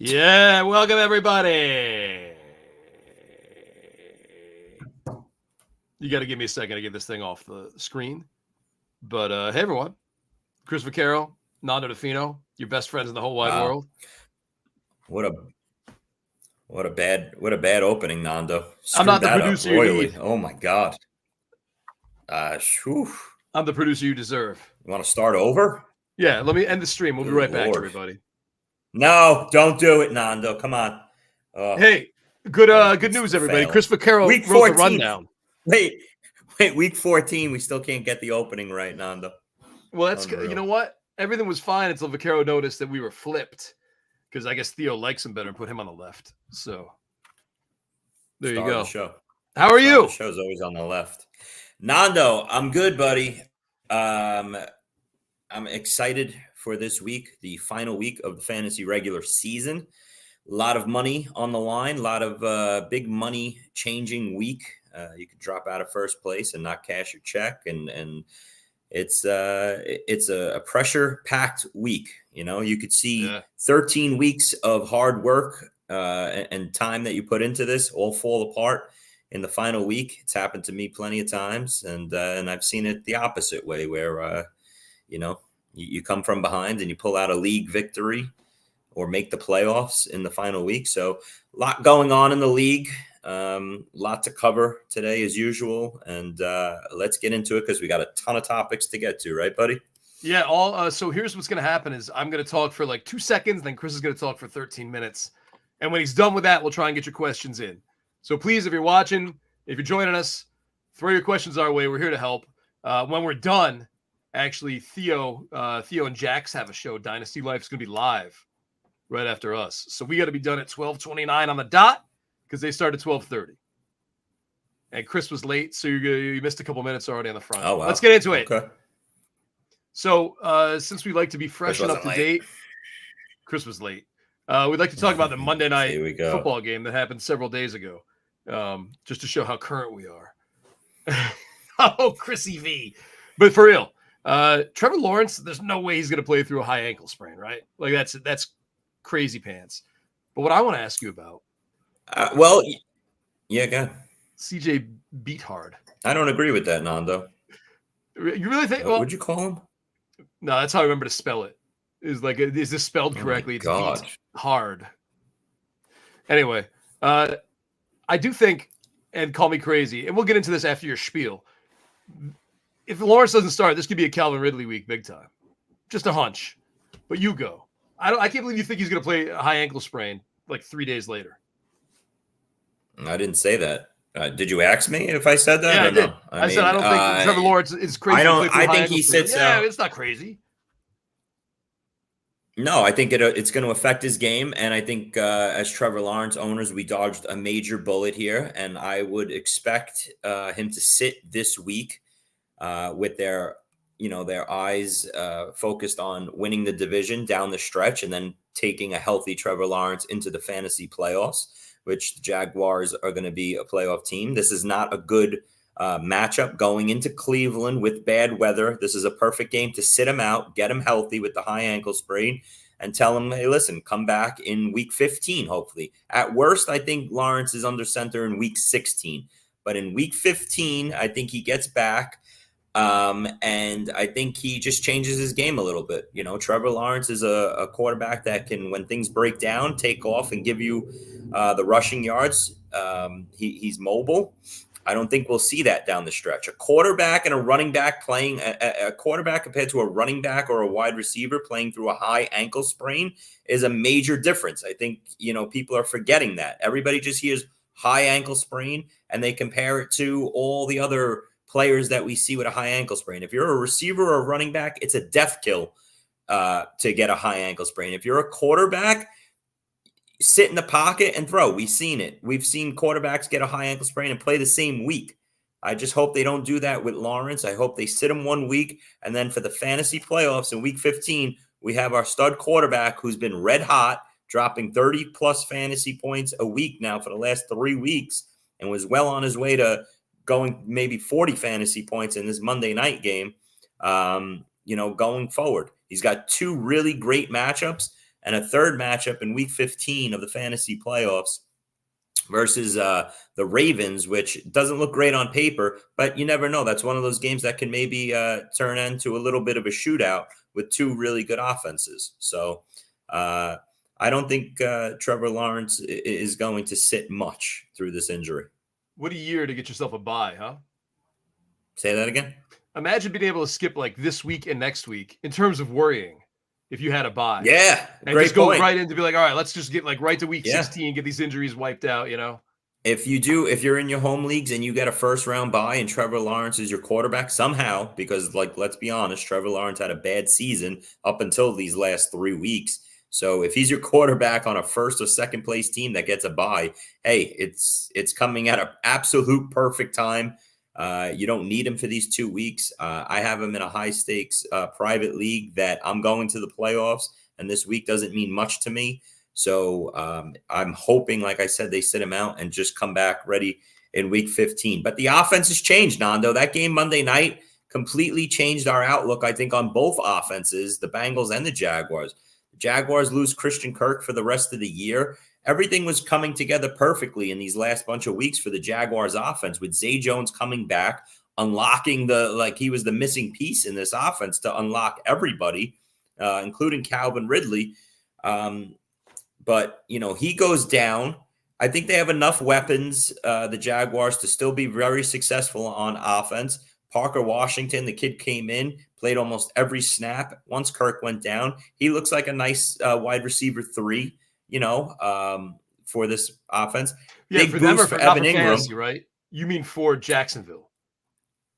Yeah, welcome everybody. You got to give me a second to get this thing off the screen. But hey everyone, Chris Vaccaro, Nando, your best friends in the whole wide world. What a bad opening, Nando. I'm not the producer you need. Oh my God. I'm the producer you deserve. You want to start over? Yeah, let me end the stream. We'll be right back, everybody. No, don't do it, Nando. Come on. Hey, good news, everybody. Chris Vaccaro Week wrote 14. the rundown. Wait, week 14. We still can't get the opening right, Nando. Well, that's unreal. You know what? Everything was fine until Vaccaro noticed that we were flipped because I guess Theo likes him better and put him on the left. So there you go. The show. How are you? The show's always on the left. Nando, I'm good, buddy. I'm excited for this week, the final week of the fantasy regular season. A lot of money on the line, a lot of big money changing week. You could drop out of first place and not cash your check, and it's a pressure packed week. You know, you could see 13 weeks of hard work and time that you put into this all fall apart in the final week. It's happened to me plenty of times, and I've seen it the opposite way, where you come from behind and you pull out a league victory or make the playoffs in the final week. So a lot going on in the league, lot to cover today as usual. And let's get into it because we got a ton of topics to get to, right, buddy? Yeah. So here's what's going to happen is I'm going to talk for like 2 seconds. Then Chris is going to talk for 13 minutes. And when he's done with that, we'll try and get your questions in. So please, if you're watching, if you're joining us, throw your questions our way. We're here to help. When we're done, actually, Theo and Jax have a show. Dynasty Life is going to be live right after us. So we got to be done at 12:29 on the dot because they start at 12:30. And Chris was late, so you missed a couple minutes already on the front. Oh, wow. Let's get into it. Okay. So since we like to be fresh and up to date, Chris was late. We'd like to talk about the Monday night football game that happened several days ago, just to show how current we are. Oh, Chrissy V. But for real, Trevor Lawrence, there's no way he's going to play through a high ankle sprain, right? Like that's crazy pants. But what I want to ask you about. Go ahead. CJ beat hard. I don't agree with that, Nando. You really think? What'd you call him? No, that's how I remember to spell it. Is this spelled correctly? It's beat hard. Anyway, I do think, and call me crazy, and we'll get into this after your spiel. If Lawrence doesn't start, this could be a Calvin Ridley week, big time. Just a hunch, but you go. I can't believe you think he's going to play a high ankle sprain like 3 days later. I didn't say that. Did you ask me if I said that? Yeah, or I did. No? I said I don't think Trevor Lawrence is crazy. I think he sits out. Yeah, it's not crazy. No, I think it's going to affect his game, and I think as Trevor Lawrence owners, we dodged a major bullet here, and I would expect him to sit this week with their eyes focused on winning the division down the stretch, and then taking a healthy Trevor Lawrence into the fantasy playoffs, which the Jaguars are going to be a playoff team. This is not a good matchup going into Cleveland with bad weather. This is a perfect game to sit him out, get him healthy with the high ankle sprain, and tell him, hey, listen, come back in week 15, hopefully. At worst, I think Lawrence is under center in week 16. But in week 15, I think he gets back. And I think he just changes his game a little bit. You know, Trevor Lawrence is a quarterback that can, when things break down, take off and give you the rushing yards. He's mobile. I don't think we'll see that down the stretch. A quarterback and a running back playing a quarterback compared to a running back or a wide receiver playing through a high ankle sprain is a major difference. I think, people are forgetting that. Everybody just hears high ankle sprain and they compare it to all the other players that we see with a high ankle sprain. If you're a receiver or a running back, it's a death kill to get a high ankle sprain. If you're a quarterback, sit in the pocket and throw. We've seen it. We've seen quarterbacks get a high ankle sprain and play the same week. I just hope they don't do that with Lawrence. I hope they sit him 1 week. And then for the fantasy playoffs in week 15, we have our stud quarterback who's been red hot, dropping 30 plus fantasy points a week now for the last 3 weeks, and was well on his way to going maybe 40 fantasy points in this Monday night game, going forward. He's got 2 really great matchups. and a third matchup in week 15 of the fantasy playoffs versus the Ravens, which doesn't look great on paper, but you never know. That's one of those games that can maybe turn into a little bit of a shootout with two really good offenses. So I don't think Trevor Lawrence is going to sit much through this injury. What a year to get yourself a bye, huh? Say that again? Imagine being able to skip like this week and next week in terms of worrying if you had a bye. Yeah, and great just go point. right into be like, all right, let's just get like right to week 16, get these injuries wiped out, you know? If you're in your home leagues and you get a first round bye and Trevor Lawrence is your quarterback somehow, because like, let's be honest, Trevor Lawrence had a bad season up until these last 3 weeks. So if he's your quarterback on a first or second place team that gets a bye, hey, it's coming at an absolute perfect time. You don't need him for these 2 weeks. I have him in a high stakes private league that I'm going to the playoffs, and this week doesn't mean much to me. So I'm hoping, like I said, they sit him out and just come back ready in week 15. But the offense has changed, Nando. That game Monday night completely changed our outlook, I think, on both offenses, the Bengals and the Jaguars. The Jaguars lose Christian Kirk for the rest of the year. Everything was coming together perfectly in these last bunch of weeks for the Jaguars offense, with Zay Jones coming back, unlocking he was the missing piece in this offense to unlock everybody, including Calvin Ridley. But, he goes down. I think they have enough weapons, the Jaguars, to still be very successful on offense. Parker Washington, the kid came in, played almost every snap. Once Kirk went down, he looks like a nice wide receiver 3, for this offense. Yeah, Big for them or for Evan Evan Ingram. Fantasy, right? You mean for Jacksonville?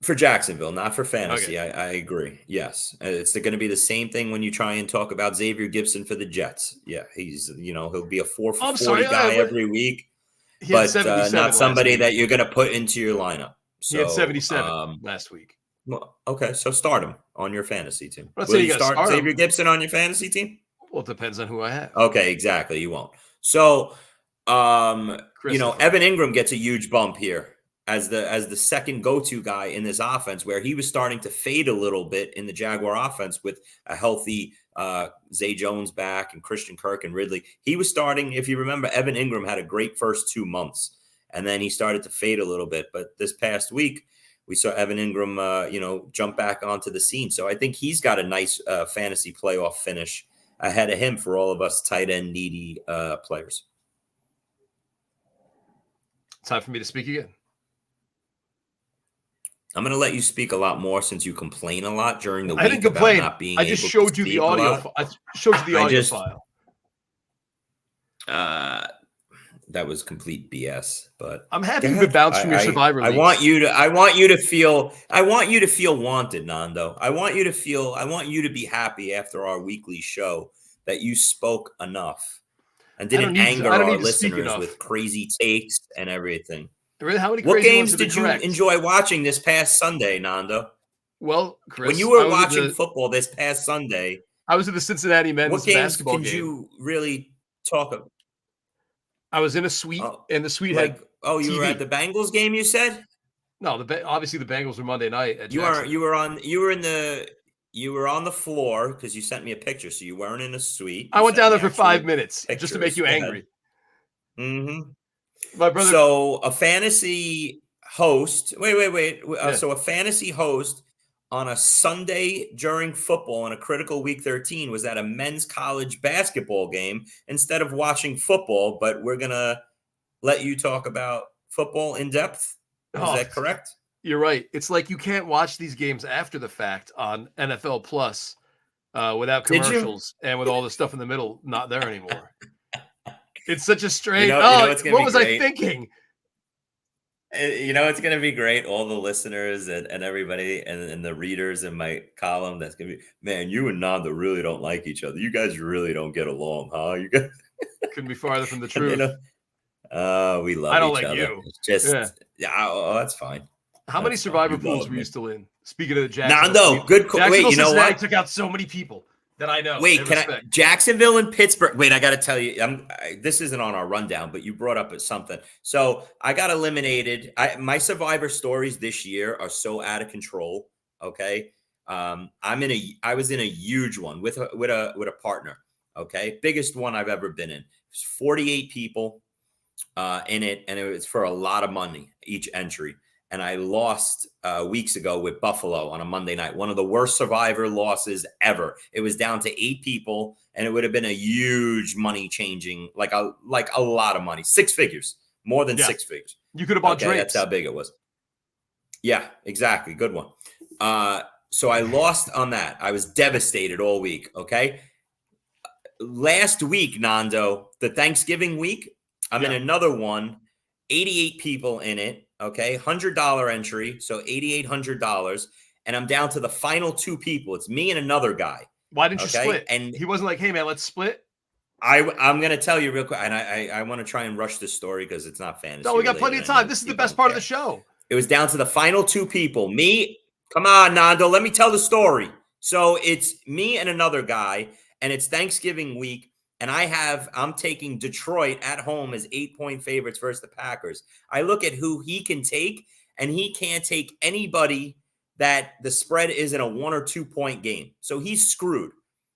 For Jacksonville, not for fantasy. Okay. I agree. Yes. It's going to be the same thing when you try and talk about Xavier Gibson for the Jets. Yeah, he's, he'll be a 4 for 40 guy every week, but not somebody that you're going to put into your lineup. So, he had 77 last week. Well, okay, so start him on your fantasy team. Will you start Xavier Gibson on your fantasy team? Well, it depends on who I have. Okay, exactly. You won't. So, Evan Ingram gets a huge bump here as the second go-to guy in this offense, where he was starting to fade a little bit in the Jaguar offense with a healthy Zay Jones back and Christian Kirk and Ridley. He was starting, if you remember, Evan Ingram had a great first 2 months, and then he started to fade a little bit. But this past week, we saw Evan Ingram, jump back onto the scene. So I think he's got a nice fantasy playoff finish ahead of him for all of us tight end needy players. Time for me to speak again. I'm going to let you speak a lot more since you complain a lot during the week. I didn't complain. Not being I just showed you the audio. I showed you the audio file. That was complete BS. But I'm happy you've been bounced from your Survivor League. I want you to feel wanted, Nando. I want you to be happy after our weekly show that you spoke enough and didn't anger our listeners with crazy takes and everything. What games did you enjoy watching this past Sunday, Nando? Well, Chris, when you were watching football this past Sunday, I was at the Cincinnati men's basketball game. What games could you really talk about? I was in a suite, and the suite had you TV. were at the Bengals game, you said? No, obviously the Bengals were Monday night at Jackson. You were on the floor because you sent me a picture, so you weren't in a suite. I went down there for 5 minutes just to make you angry. Mm-hmm. My brother. So a fantasy host. Wait. So a fantasy host on a Sunday during football in a critical week 13 was at a men's college basketball game instead of watching football. But we're gonna let you talk about football in depth. Is that correct? You're right. It's like you can't watch these games after the fact on NFL Plus without commercials and with all the stuff in the middle not there anymore. It's such a strange. What was I thinking? It's going to be great. All the listeners and everybody and the readers in my column, that's going to be, man, you and Nando really don't like each other. You guys really don't get along, huh? You guys couldn't be farther from the truth. We love each other. I don't like you. It's just, that's fine. How many Survivor pools were you still in? Speaking of the Jacksonville. Nando, good. Wait, you know what? I took out so many people that I know. Wait, Jacksonville and Pittsburgh. Wait, I got to tell you, this isn't on our rundown, but you brought up something. So I got eliminated. My Survivor stories this year are so out of control. Okay, I was in a huge one with a partner. Okay. Biggest one I've ever been in. It's 48 people in it. And it was for a lot of money, each entry. And I lost weeks ago with Buffalo on a Monday night. One of the worst survivor losses ever. It was down to 8 people, and it would have been a huge money changing, like a lot of money, 6 figures, more than 6 figures. You could have bought drapes. That's how big it was. Yeah, exactly. Good one. So I lost on that. I was devastated all week. Okay. Last week, Nando, the Thanksgiving week, I'm in another one, 88 people in it. Okay, $100 entry, so $8,800, and I'm down to the final 2 people. It's me and another guy. Why didn't you split? And he wasn't like, "Hey man, let's split." I'm gonna tell you real quick, and I want to try and rush this story because it's not fantasy. No, we got plenty of time. This is the best part of the show. It was down to the final 2 people. Me, come on, Nando, let me tell the story. So it's me and another guy, and it's Thanksgiving week. And I'm taking Detroit at home as 8-point favorites versus the Packers. I look at who he can take, and he can't take anybody that the spread isn't a 1 or 2 point game. So he's screwed.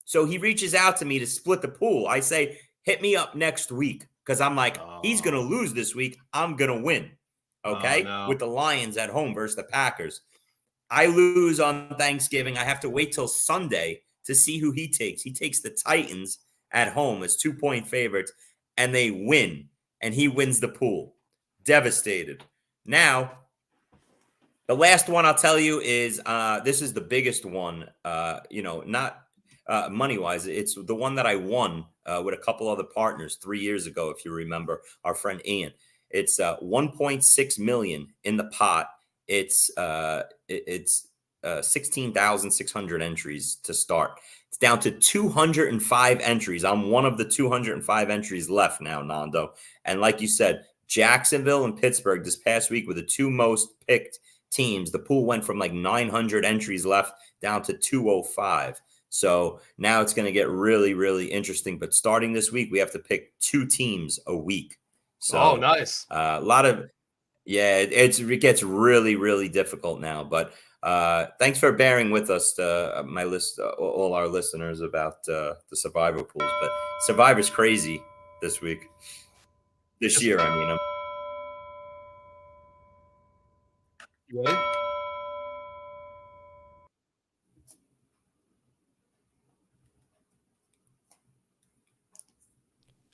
So he reaches out to me to split the pool. I say, hit me up next week. Because I'm like, he's going to lose this week. I'm going to win. Okay? With the Lions at home versus the Packers. I lose on Thanksgiving. I have to wait till Sunday to see who he takes. He takes the Titans at home as 2-point favorites, and they win, and he wins the pool. Devastated. Now, the last one I'll tell you is this is the biggest one, not money-wise. It's the one that I won with a couple other partners 3 years ago, if you remember, our friend Ian. It's $1.6 million in the pot. It's 16,600 entries to start. It's down to 205 entries. I'm one of the 205 entries left now, Nando. And like you said, Jacksonville and Pittsburgh this past week were the 2 most picked teams. The pool went from like 900 entries left down to 205. So now it's going to get really, really interesting. But starting this week, we have to pick 2 teams a week. So nice. A lot of, it gets really, really difficult now. But thanks for bearing with us, all our listeners about the Survivor pools. But Survivor's crazy this year. I mean, you ready?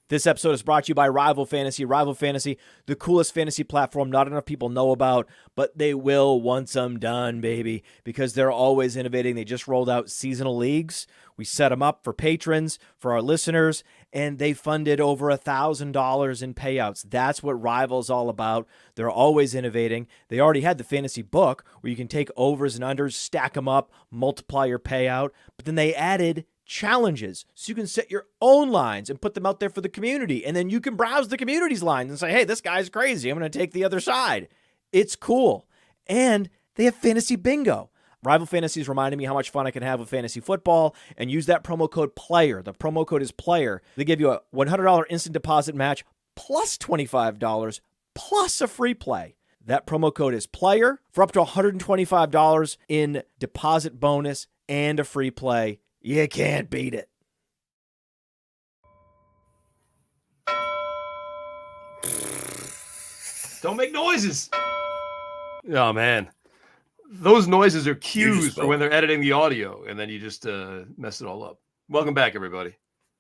This episode is brought to you by Rival Fantasy. Rival Fantasy, the coolest fantasy platform not enough people know about, but they will once I'm done, baby, because they're always innovating. They just rolled out seasonal leagues. We set them up for patrons, for our listeners, and they funded over $1,000 in payouts. That's what Rival's all about. They're always innovating. They already had the fantasy book where you can take overs and unders, stack them up, multiply your payout, but then they added challenges so you can set your own lines and put them out there for the community, and then you can browse the community's lines and say, hey, this guy's crazy, I'm going to take the other side. It's cool. And they have fantasy bingo. Rival Fantasy is reminding me how much fun I can have with fantasy football, and use that promo code PLAYER. The promo code is PLAYER. They give you a $100 instant deposit match plus $25 plus a free play. That promo code is PLAYER for up to $125 in deposit bonus and a free play. You can't beat it. Don't make noises. Oh, man. Those noises are cues for when they're editing the audio, and then you just mess it all up. Welcome back, everybody.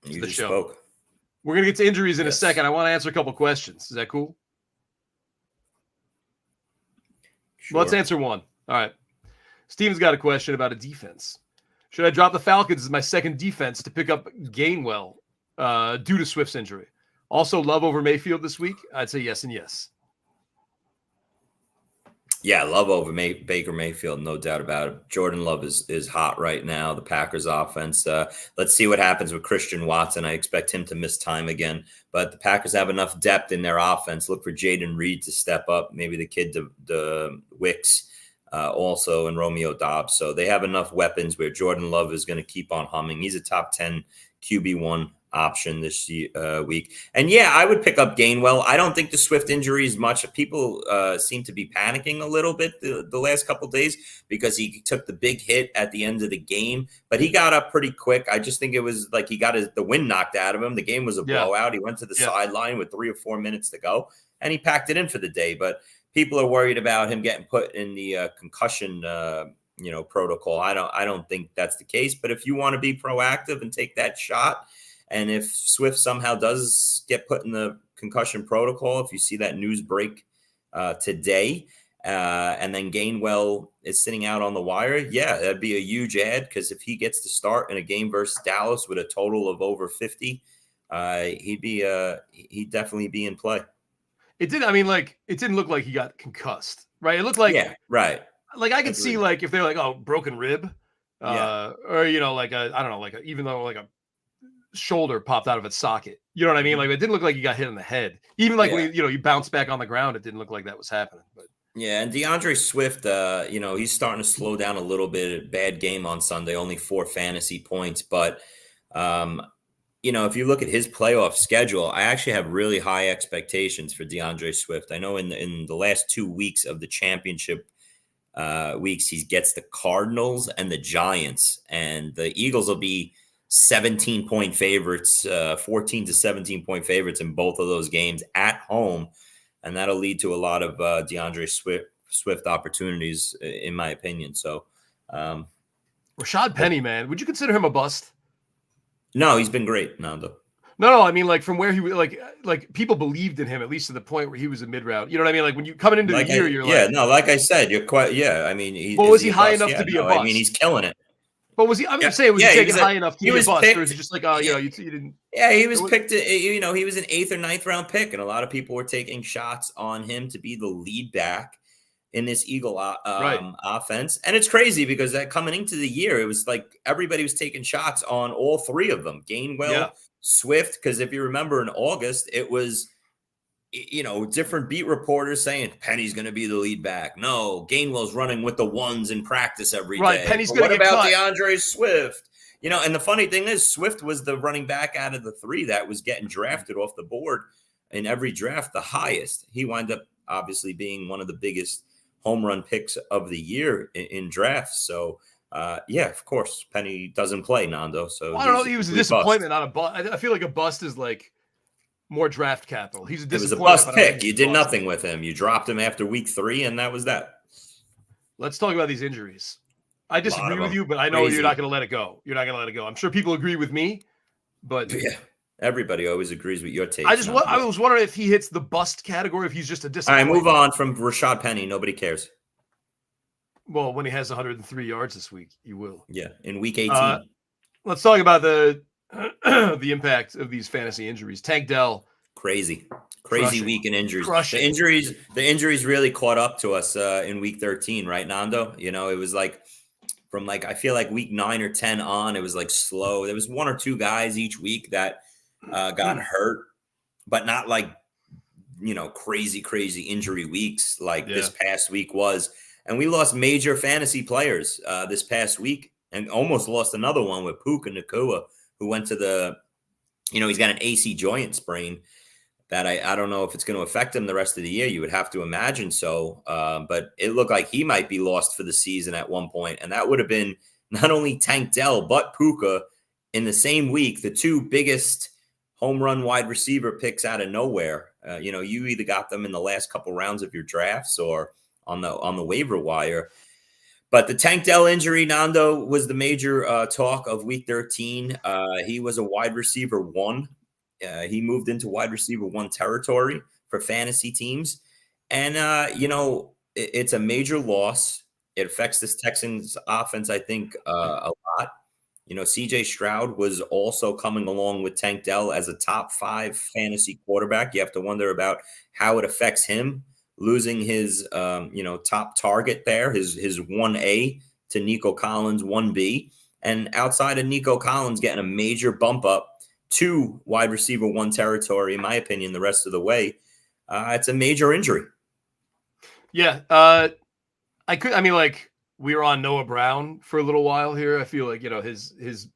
You just spoke. We're going to get to injuries in a second. I want to answer a couple questions. Is that cool? Sure. Let's answer one. All right. Steven's got a question about a defense. Should I drop the Falcons as my second defense to pick up Gainwell due to Swift's injury? Also, Love over Mayfield this week? I'd say yes and yes. Yeah, Love over Baker Mayfield, no doubt about it. Jordan Love is hot right now, the Packers offense. Let's see what happens with Christian Watson. I expect him to miss time again. But the Packers have enough depth in their offense. Look for Jaden Reed to step up, maybe the kid, the Wicks. Also, and Romeo Dobbs. So they have enough weapons where Jordan Love is going to keep on humming. He's a top 10 QB1 option this week. And yeah, I would pick up Gainwell. I don't think the Swift injury is much. People seem to be panicking a little bit the last couple of days because he took the big hit at the end of the game, but he got up pretty quick. I just think it was like he got the wind knocked out of him. The game was a blowout. He went to the sideline with 3 or 4 minutes to go, and he packed it in for the day. But people are worried about him getting put in the concussion protocol. I don't think that's the case. But if you want to be proactive and take that shot, and if Swift somehow does get put in the concussion protocol, if you see that news break today, and then Gainwell is sitting out on the wire, that'd be a huge ad, because if he gets to start in a game versus Dallas with a total of over 50, he'd definitely be in play. It did. I mean, like, it didn't look like he got concussed, right? It looked like, right. Like I could see, like, if they're like, oh, broken rib, or like even though like a shoulder popped out of its socket, you know what I mean? Like, it didn't look like he got hit in the head. Even like when he bounced back on the ground, it didn't look like that was happening. But yeah, and DeAndre Swift, he's starting to slow down a little bit. Bad game on Sunday, only 4 fantasy points, but if you look at his playoff schedule, I actually have really high expectations for DeAndre Swift. I know in the last 2 weeks of the championship weeks, he gets the Cardinals and the Giants, and the Eagles will be 17-point favorites, 14 to 17-point favorites in both of those games at home. And that'll lead to a lot of DeAndre Swift opportunities, in my opinion. So Rashad Penny, man, would you consider him a bust? No, he's been great, Nando. No, I mean, like, from where he was, like people believed in him, at least to the point where he was a mid route. You know what I mean? Like, when you coming into the year, you're like I said, you're quite, I mean, was he high enough to be a bust? I mean, he's killing it. But was he? I'm saying, was he taken high enough to be a bust, or is he just like, you didn't? Yeah, he was picked. He was an 8th or 9th round pick, and a lot of people were taking shots on him to be the lead back in this Eagle offense. And it's crazy because coming into the year, it was like everybody was taking shots on all 3 of them: Gainwell, Swift. Because if you remember, in August, it was different beat reporters saying Penny's going to be the lead back. No, Gainwell's running with the ones in practice every day. Penny's going to get cut. What about cut? DeAndre Swift? And the funny thing is, Swift was the running back out of the 3 that was getting drafted off the board in every draft, the highest. He wound up obviously being one of the biggest home run picks of the year in drafts. So, of course, Penny doesn't play, Nando. So I don't know. He was a disappointment, not a bust. I feel like a bust is like more draft capital. He's a disappointment. It was a bust pick. You did nothing with him. You dropped him after week 3, and that was that. Let's talk about these injuries. I disagree with you, but I know you're not going to let it go. You're not going to let it go. I'm sure people agree with me, but everybody always agrees with your take. I was wondering if he hits the bust category, if he's just a disappointment. All right, move on from Rashad Penny. Nobody cares. Well, when he has 103 yards this week, he will. Yeah, in week 18. Let's talk about the impact of these fantasy injuries. Tank Dell. Crazy week in injuries. The injuries really caught up to us in week 13, right, Nando? It was like from I feel like week 9 or 10 on, it was like slow. There was 1 or 2 guys each week that got hurt, but not like, crazy injury weeks like this past week was. And we lost major fantasy players this past week, and almost lost another one with Puka Nacua, who went to he's got an AC joint sprain that I don't know if it's going to affect him the rest of the year. You would have to imagine so. But it looked like he might be lost for the season at one point. And that would have been not only Tank Dell, but Puka in the same week, the 2 biggest home run wide receiver picks out of nowhere. You either got them in the last couple rounds of your drafts or on the waiver wire. But the Tank Dell injury, Nando, was the major talk of week 13. He was a wide receiver 1. He moved into wide receiver 1 territory for fantasy teams. And, it's a major loss. It affects this Texans offense, I think, a lot. CJ Stroud was also coming along with Tank Dell as a top 5 fantasy quarterback. You have to wonder about how it affects him losing his, top target there, his 1A to Nico Collins 1B. And outside of Nico Collins getting a major bump up to wide receiver 1 territory, in my opinion, the rest of the way, it's a major injury. Yeah. we were on Noah Brown for a little while here. I feel like, his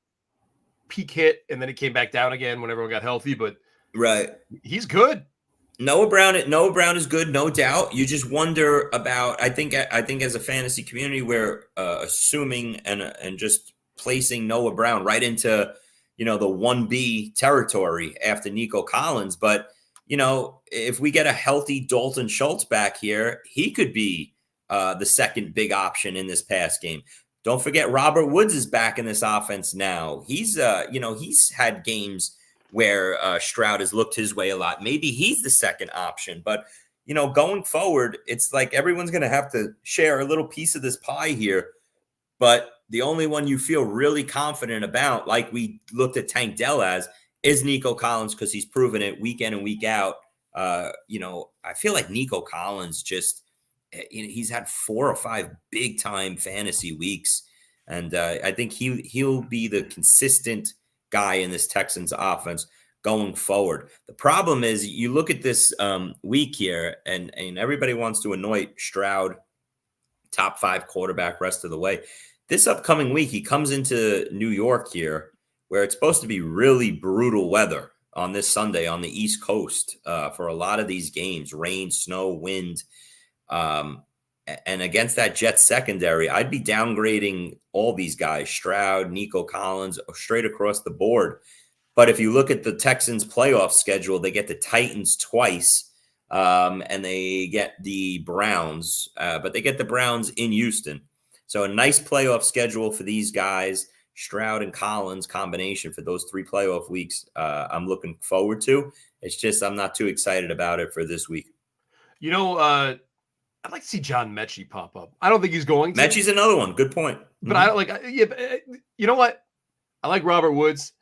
peak hit, and then he came back down again when everyone got healthy. But Right. he's good. Noah Brown is good, no doubt. You just wonder about. I think as a fantasy community, we're assuming and just placing Noah Brown right into the 1B territory after Nico Collins. But if we get a healthy Dalton Schultz back here, he could be the second big option in this pass game. Don't forget Robert Woods is back in this offense now. He's he's had games where Stroud has looked his way a lot. Maybe he's the second option. But, going forward, it's like everyone's going to have to share a little piece of this pie here. But the only one you feel really confident about, like we looked at Tank Dell as, is Nico Collins, because he's proven it week in and week out. I feel like Nico Collins just he's had 4 or 5 big-time fantasy weeks. And I think he'll be the consistent guy in this Texans offense going forward. The problem is you look at this week here, and everybody wants to anoint Stroud top 5 quarterback rest of the way. This upcoming week, he comes into New York here, where it's supposed to be really brutal weather on this Sunday on the East Coast for a lot of these games, rain, snow, wind. And against that Jets secondary, I'd be downgrading all these guys, Stroud, Nico Collins, straight across the board. But if you look at the Texans playoff schedule, they get the Titans twice, and they get the Browns, but they get the Browns in Houston. So a nice playoff schedule for these guys, Stroud and Collins combination for those 3 playoff weeks. I'm looking forward to. It's just I'm not too excited about it for this week. I'd like to see John Mechie pop up. I don't think he's going to. Mechie's another one. Good point. But I don't like. Yeah, you know what? I like Robert Woods,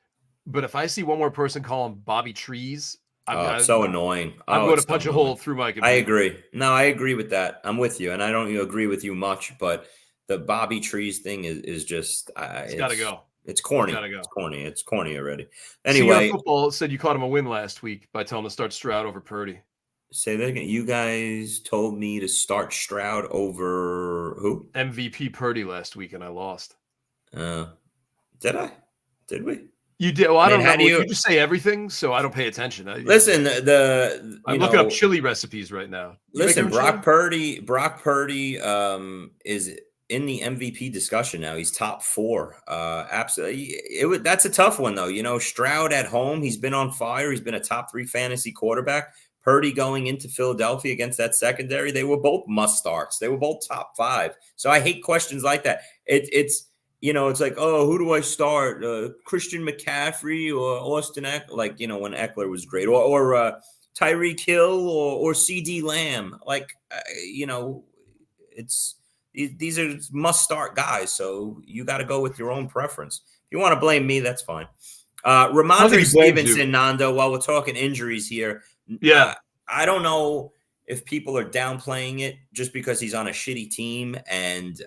but if I see one more person call him Bobby Trees, I'm so annoying. I'm going to punch a hole through my computer. I agree. No, I agree with that. I'm with you, and I don't agree with you much, but the Bobby Trees thing is just it's got to go. It's corny. It's gotta go. It's corny. It's corny already. Anyway, Football said you caught him a win last week by telling him to start Stroud over Purdy. Say that again. You guys told me to start Stroud over who? MVP Purdy last week, and I lost. Did I? Did we? You did. Well, I don't know. You just say everything, so I don't pay attention. Listen, I'm looking up chili recipes right now. Listen, Brock Purdy is in the MVP discussion now. He's top 4. Absolutely. That's a tough one, though. Stroud at home, he's been on fire. He's been a top 3 fantasy quarterback. Purdy going into Philadelphia against that secondary, they were both must starts. They were both top 5. So I hate questions like that. It's like, oh, who do I start? Christian McCaffrey or Austin Eckler? Like, when Eckler was great, or Tyreek Hill or CD Lamb. Like, these are must start guys. So you got to go with your own preference. If you want to blame me, that's fine. Ramondre Stevenson, Nando, while we're talking injuries here. Yeah. I don't know if people are downplaying it just because he's on a shitty team and,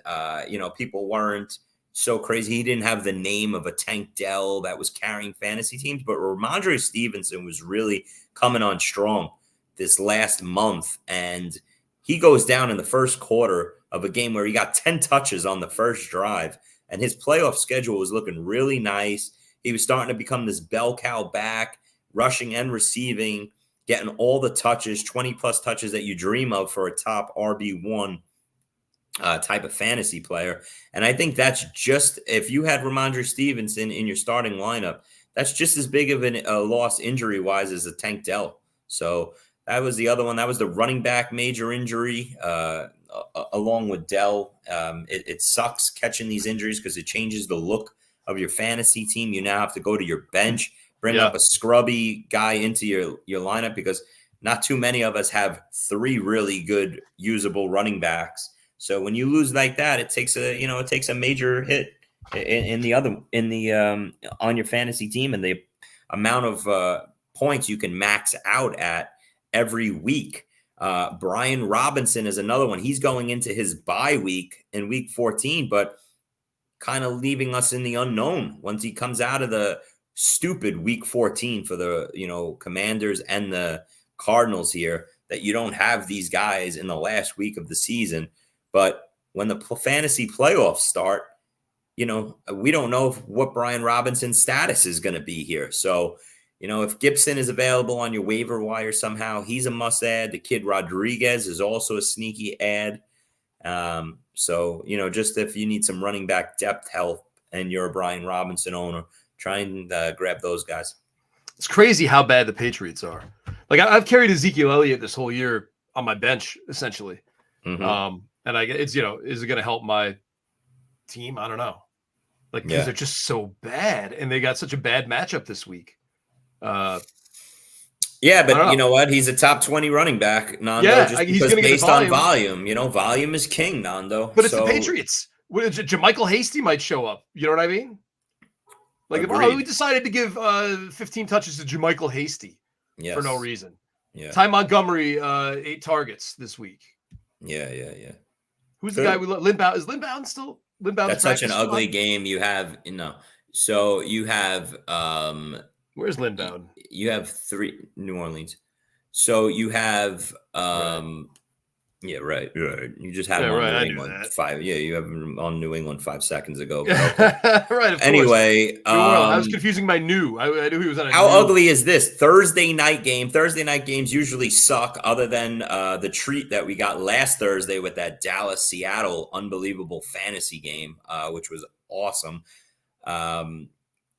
people weren't so crazy. He didn't have the name of a Tank Dell that was carrying fantasy teams, but Ramondre Stevenson was really coming on strong this last month. And he goes down in the first quarter of a game where he got 10 touches on the first drive, and his playoff schedule was looking really nice. He was starting to become this bell cow back, rushing and receiving, getting all the touches, 20-plus touches that you dream of for a top RB1 type of fantasy player. And I think that's just, if you had Ramondre Stevenson in your starting lineup, that's just as big of a loss injury-wise as a Tank Dell. So that was the other one. That was the running back major injury along with Dell. It sucks catching these injuries because it changes the look of your fantasy team. You now have to go to your bench, bring up a scrubby guy into your lineup because not too many of us have 3 really good usable running backs. So when you lose like that, it takes a major hit on your fantasy team and the amount of points you can max out at every week. Brian Robinson is another one. He's going into his bye week in week 14, but kind of leaving us in the unknown once he comes out of the stupid week 14 for the, Commanders and the Cardinals here, that you don't have these guys in the last week of the season. But when the fantasy playoffs start, we don't know what Brian Robinson's status is going to be here. So, if Gibson is available on your waiver wire somehow, he's a must add. The kid Rodriguez is also a sneaky add. So, just if you need some running back depth help and you're a Brian Robinson owner, try and grab those guys. It's crazy how bad the Patriots are. Like I've carried Ezekiel Elliott this whole year on my bench, essentially. Mm-hmm. And is it going to help my team? I don't know. Like, because they're just so bad, and they got such a bad matchup this week. But you know what? He's a top 20 running back, Nando. Yeah, just he's because going to based on volume. Volume is king, Nando. But it's the Patriots. JaMychal Hasty might show up. You know what I mean? Like, we decided to give 15 touches to JaMychal Hasty for no reason. Yeah. Ty Montgomery, 8 targets this week. Yeah. Who's the guy we love? Linbound? Is Linbound still? Linbound. That's such an ugly game. You have, so you have, where's Linbound? You have 3 New Orleans. So you have, yeah, right. You just had him on New England 5. Yeah, you have him on New England 5 seconds ago. Okay. Right. Of anyway, I was confusing my new. I knew he was on. How ugly is this Thursday night game? Thursday night games usually suck, other than the treat that we got last Thursday with that Dallas-Seattle unbelievable fantasy game, which was awesome. And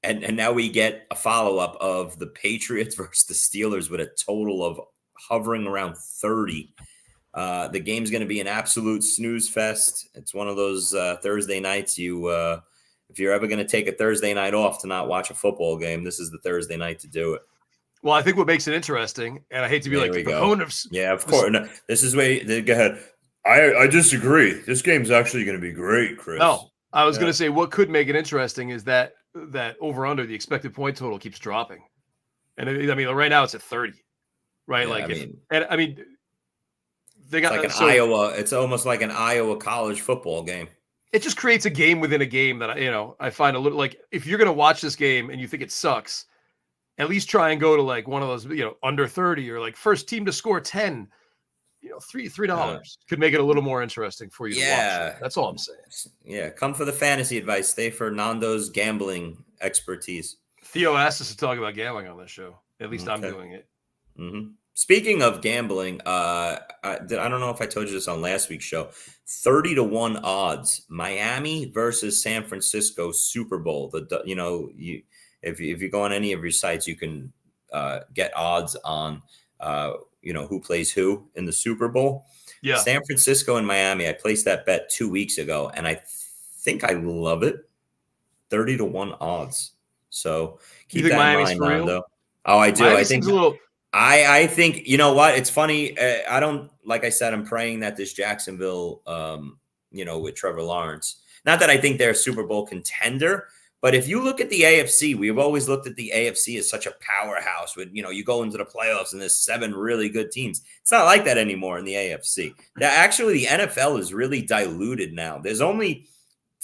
now we get a follow-up of the Patriots versus the Steelers with a total of hovering around 30. The game's going to be an absolute snooze fest. It's one of those Thursday nights if you're ever going to take a Thursday night off to not watch a football game, this is the Thursday night to do it. Well, I think what makes it interesting, and I hate to be the proponent of... Yeah, of course. No, this is where go ahead. I disagree. This game's actually going to be great, Chris. No, I was going to say what could make it interesting is that over under the expected point total keeps dropping. And I mean, right now it's at 30, right? Yeah, they got Iowa. It's almost like an Iowa college football game. It just creates a game within a game that I find a little like, if you're going to watch this game and you think it sucks, at least try and go to like one of those, under 30 or like first team to score 10, $3 could make it a little more interesting for you to watch. That's all I'm saying. Yeah. Come for the fantasy advice. Stay for Nando's gambling expertise. Theo asked us to talk about gambling on this show. At least I'm doing it. Mm-hmm. Speaking of gambling, I don't know if I told you this on last week's show. 30-1 odds, Miami versus San Francisco Super Bowl. If you go on any of your sites, you can get odds on who plays who in the Super Bowl. Yeah, San Francisco and Miami. I placed that bet 2 weeks ago, and I think I love it. 30-1 odds. So keep that Miami's in mind, Nando. Oh, I do. Miami I think. I think, you know what? It's funny. I don't, like I said, I'm praying that this Jacksonville, with Trevor Lawrence, not that I think they're a Super Bowl contender, but if you look at the AFC, we've always looked at the AFC as such a powerhouse with, you go into the playoffs and there's 7 really good teams. It's not like that anymore in the AFC. Actually, the NFL is really diluted now. There's only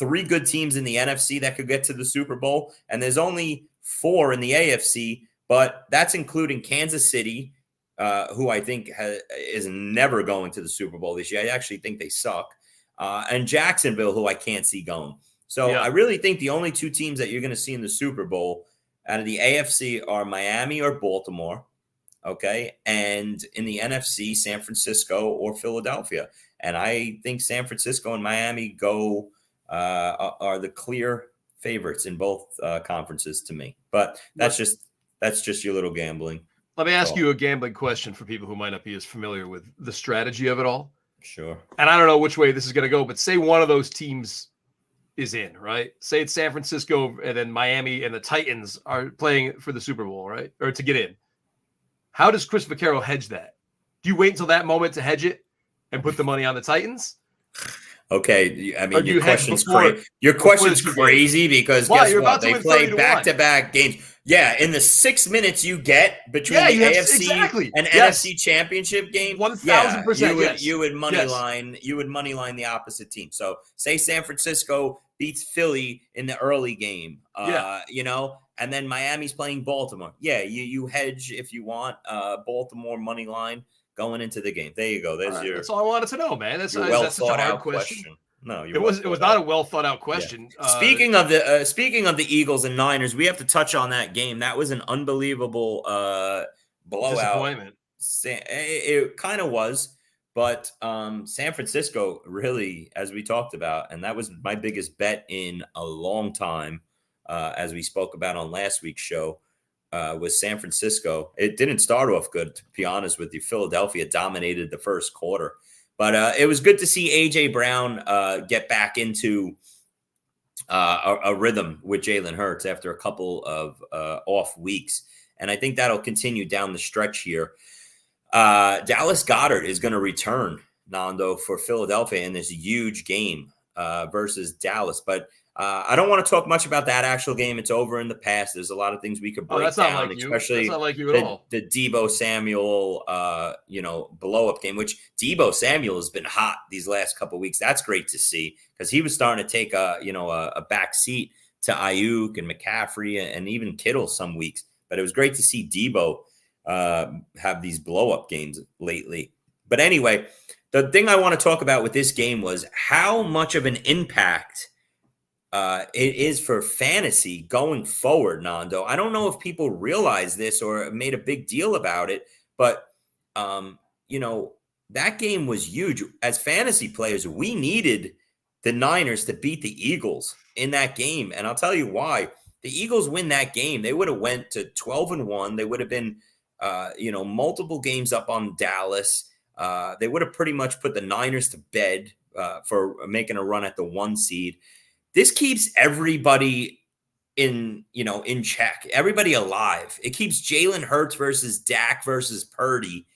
3 good teams in the NFC that could get to the Super Bowl, and there's only 4 in the AFC. But that's including Kansas City, who I think is never going to the Super Bowl this year. I actually think they suck. And Jacksonville, who I can't see going. So I really think the only 2 teams that you're going to see in the Super Bowl out of the AFC are Miami or Baltimore. Okay. And in the NFC, San Francisco or Philadelphia. And I think San Francisco and Miami are the clear favorites in both conferences to me. But that's just your little gambling. Let me ask you a gambling question for people who might not be as familiar with the strategy of it all. Sure. And I don't know which way this is going to go, but say one of those teams is in, right? Say it's San Francisco and then Miami and the Titans are playing for the Super Bowl, right? Or to get in. How does Chris Vaccaro hedge that? Do you wait until that moment to hedge it and put the money on the Titans? Okay, I mean, your question's crazy. Your question's crazy because guess what? They play back-to-back games. Yeah, in the 6 minutes you get between the AFC and NFC Championship game, 1,000%. You would money line the opposite team. So, say San Francisco beats Philly in the early game, and then Miami's playing Baltimore. Yeah, you hedge if you want Baltimore money line going into the game. There you go. That's all I wanted to know, man. That's well such a hard thought out question. No, It was not a well thought out question. Yeah. Speaking of the Eagles and Niners, we have to touch on that game. That was an unbelievable blowout. Disappointment. It kind of was, but San Francisco really, as we talked about, and that was my biggest bet in a long time, as we spoke about on last week's show, was San Francisco. It didn't start off good, to be honest with you. Philadelphia dominated the first quarter. But it was good to see A.J. Brown get back into a rhythm with Jalen Hurts after a couple of off weeks. And I think that'll continue down the stretch here. Dallas Goedert is going to return, Nando, for Philadelphia in this huge game versus Dallas. But I don't want to talk much about that actual game. It's over in the past. There's a lot of things we could break down, especially that's not like you at all. The Deebo Samuel, blow up game, which Deebo Samuel has been hot these last couple of weeks. That's great to see because he was starting to take a back seat to Ayuk and McCaffrey and even Kittle some weeks. But it was great to see Deebo have these blow up games lately. But anyway, the thing I want to talk about with this game was how much of an impact it is for fantasy going forward, Nando. I don't know if people realize this or made a big deal about it, but that game was huge. As fantasy players, we needed the Niners to beat the Eagles in that game, and I'll tell you why. The Eagles win that game, they would have went to 12-1. They would have been, multiple games up on Dallas. They would have pretty much put the Niners to bed for making a run at the 1 seed. This keeps everybody in check, everybody alive. It keeps Jalen Hurts versus Dak versus Purdy,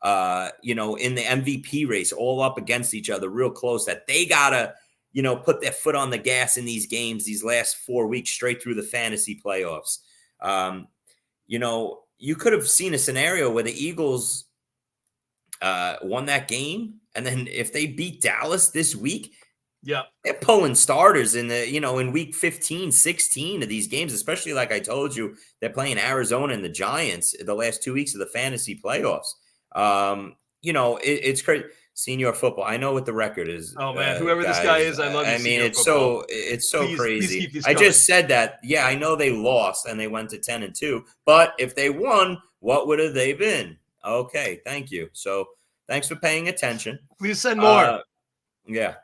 in the MVP race, all up against each other, real close. That they gotta, put their foot on the gas in these games, these last 4 weeks straight through the fantasy playoffs. You could have seen a scenario where the Eagles won that game, and then if they beat Dallas this week. Yeah, they're pulling starters in in week 15, 16 of these games, especially like I told you, they're playing Arizona and the Giants the last 2 weeks of the fantasy playoffs. It's crazy. Senior football. I know what the record is. Oh man, whoever this guy is, I love you. I mean, it's so crazy. Please I just said that. Yeah, I know they lost and they went to 10-2, but if they won, what would have they been? Okay, thank you. So thanks for paying attention. Please send more. Yeah.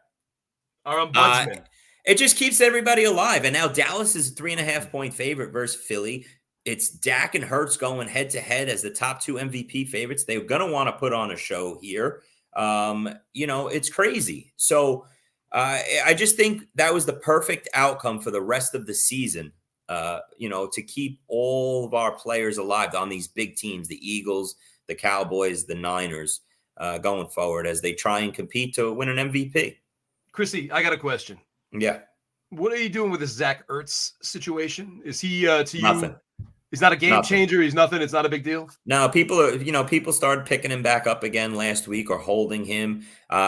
Our ombudsman. It just keeps everybody alive. And now Dallas is a 3.5-point favorite versus Philly. It's Dak and Hurts going head to head as the top 2 MVP favorites. They're going to want to put on a show here. It's crazy. So I just think that was the perfect outcome for the rest of the season, to keep all of our players alive on these big teams, the Eagles, the Cowboys, the Niners, going forward as they try and compete to win an MVP. Chrissy, I got a question. Yeah. What are you doing with this Zach Ertz situation? Is he to Nothing. you? He's not a game changer. He's nothing. It's not a big deal. No, people started picking him back up again last week or holding him.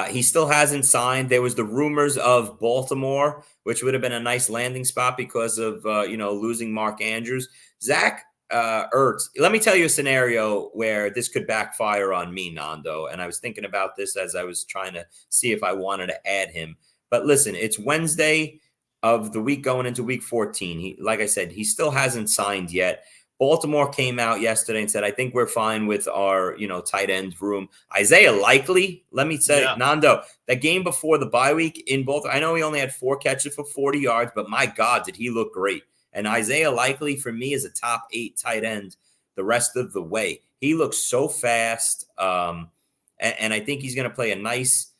He still hasn't signed. There was the rumors of Baltimore, which would have been a nice landing spot because of losing Mark Andrews. Zach Ertz. Let me tell you a scenario where this could backfire on me, Nando. And I was thinking about this as I was trying to see if I wanted to add him. But listen, it's Wednesday of the week going into week 14. Like I said, he still hasn't signed yet. Baltimore came out yesterday and said, I think we're fine with our, tight end room. Isaiah Likely, let me say, Nando, that game before the bye week in Baltimore, I know he only had 4 catches for 40 yards, but my God, did he look great. And Isaiah Likely, for me, is a top 8 tight end the rest of the way. He looks so fast, and I think he's going to play a nice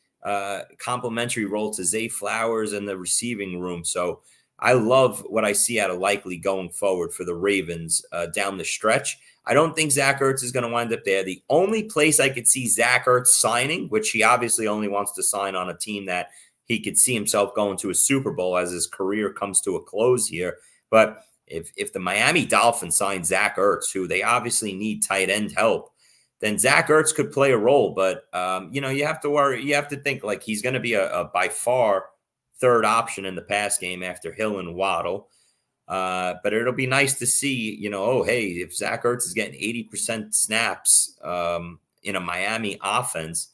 complementary role to Zay Flowers in the receiving room. So I love what I see out of Likely going forward for the Ravens down the stretch. I don't think Zach Ertz is going to wind up there. The only place I could see Zach Ertz signing, which he obviously only wants to sign on a team that he could see himself going to a Super Bowl as his career comes to a close here. But if the Miami Dolphins sign Zach Ertz, who they obviously need tight end help, then Zach Ertz could play a role. But, you have to worry. You have to think like he's going to be a by far third option in the pass game after Hill and Waddle. But it'll be nice to see, if Zach Ertz is getting 80% snaps in a Miami offense,